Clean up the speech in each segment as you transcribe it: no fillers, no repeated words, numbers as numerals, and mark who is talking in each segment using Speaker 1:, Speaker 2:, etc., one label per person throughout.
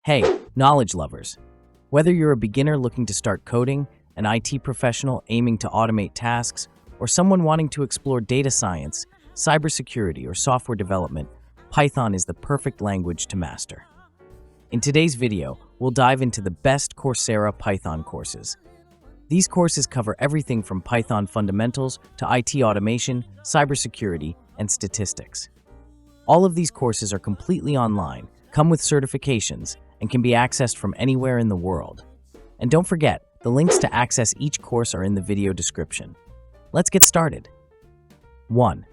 Speaker 1: Hey, knowledge lovers. Whether you're a beginner looking to start coding, an IT professional aiming to automate tasks, or someone wanting to explore data science, cybersecurity, or software development, Python is the perfect language to master. In today's video, we'll dive into the best Coursera Python courses. These courses cover everything from Python fundamentals to IT automation, cybersecurity, and statistics. All of these courses are completely online, come with certifications, and can be accessed from anywhere in the world. And don't forget, the links to access each course are in the video description. Let's get started. 1.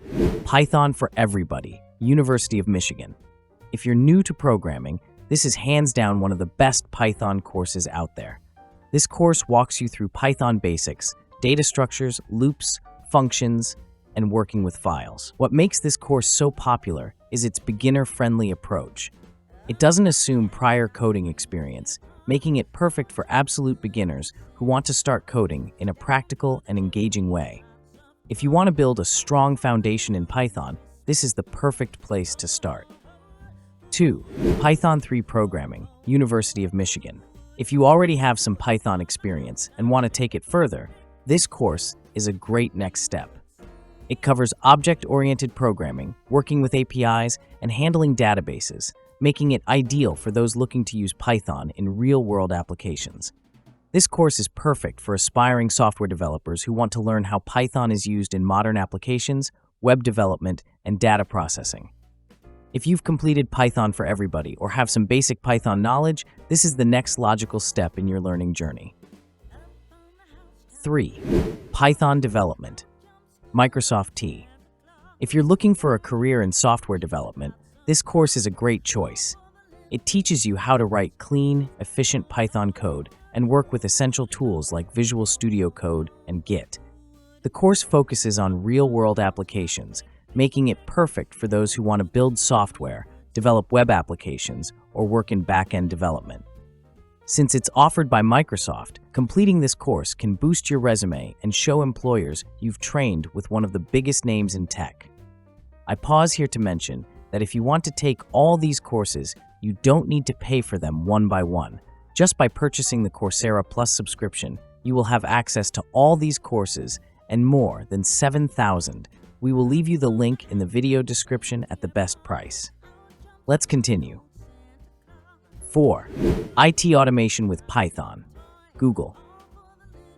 Speaker 1: Python for Everybody, University of Michigan. If you're new to programming, this is hands down one of the best Python courses out there. This course walks you through Python basics, data structures, loops, functions, and working with files. What makes this course so popular is its beginner-friendly approach. It doesn't assume prior coding experience, making it perfect for absolute beginners who want to start coding in a practical and engaging way. If you want to build a strong foundation in Python, this is the perfect place to start. 2. Python 3 Programming, University of Michigan. If you already have some Python experience and want to take it further, this course is a great next step. It covers object-oriented programming, working with APIs, and handling databases, making it ideal for those looking to use Python in real-world applications. This course is perfect for aspiring software developers who want to learn how Python is used in modern applications, web development, and data processing. If you've completed Python for Everybody or have some basic Python knowledge, this is the next logical step in your learning journey. 3. Python Development, Microsoft T. If you're looking for a career in software development, this course is a great choice. It teaches you how to write clean, efficient Python code and work with essential tools like Visual Studio Code and Git. The course focuses on real-world applications, making it perfect for those who want to build software, develop web applications, or work in back-end development. Since it's offered by Microsoft, completing this course can boost your resume and show employers you've trained with one of the biggest names in tech. I pause here to mention that if you want to take all these courses, you don't need to pay for them one by one. Just by purchasing the Coursera Plus subscription, you will have access to all these courses and more than 7,000. We will leave you the link in the video description at the best price. Let's continue. 4. IT Automation with Python, Google.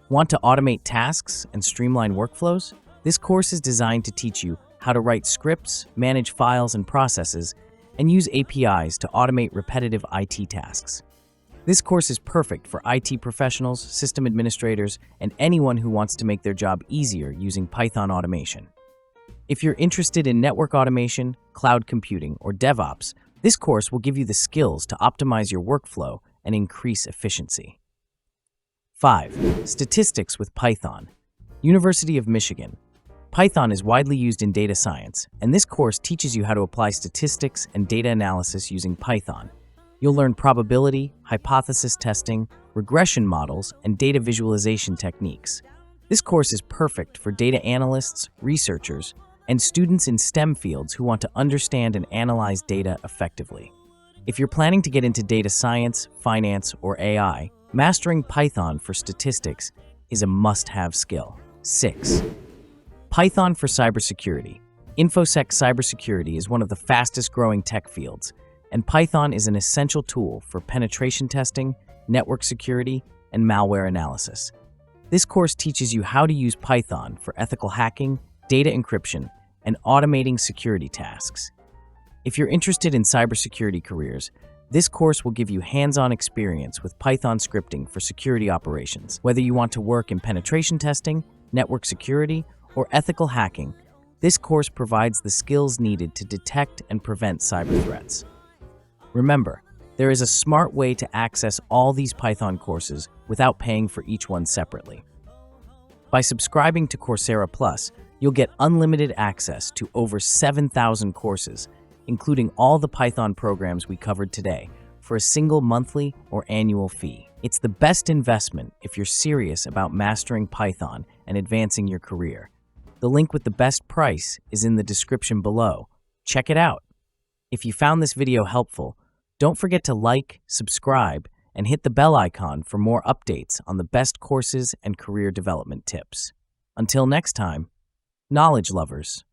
Speaker 1: Want to automate tasks and streamline workflows? This course is designed to teach you how to write scripts, manage files and processes, and use APIs to automate repetitive IT tasks. This course is perfect for IT professionals, system administrators, and anyone who wants to make their job easier using Python automation. If you're interested in network automation, cloud computing, or DevOps, this course will give you the skills to optimize your workflow and increase efficiency. 5. Statistics with Python, University of Michigan. Python is widely used in data science, and this course teaches you how to apply statistics and data analysis using Python. You'll learn probability, hypothesis testing, regression models, and data visualization techniques. This course is perfect for data analysts, researchers, and students in STEM fields who want to understand and analyze data effectively. If you're planning to get into data science, finance, or AI, mastering Python for statistics is a must-have skill. 6. Python for Cybersecurity. InfoSec cybersecurity is one of the fastest-growing tech fields, and Python is an essential tool for penetration testing, network security, and malware analysis. This course teaches you how to use Python for ethical hacking, data encryption, and automating security tasks. If you're interested in cybersecurity careers, this course will give you hands-on experience with Python scripting for security operations. Whether you want to work in penetration testing, network security, or ethical hacking, this course provides the skills needed to detect and prevent cyber threats. Remember, there is a smart way to access all these Python courses without paying for each one separately. By subscribing to Coursera Plus, you'll get unlimited access to over 7,000 courses, including all the Python programs we covered today, for a single monthly or annual fee. It's the best investment if you're serious about mastering Python and advancing your career. The link with the best price is in the description below. Check it out. If you found this video helpful, Don't forget to like, subscribe, and hit the bell icon for more updates on the best courses and career development tips. Until next time, knowledge lovers.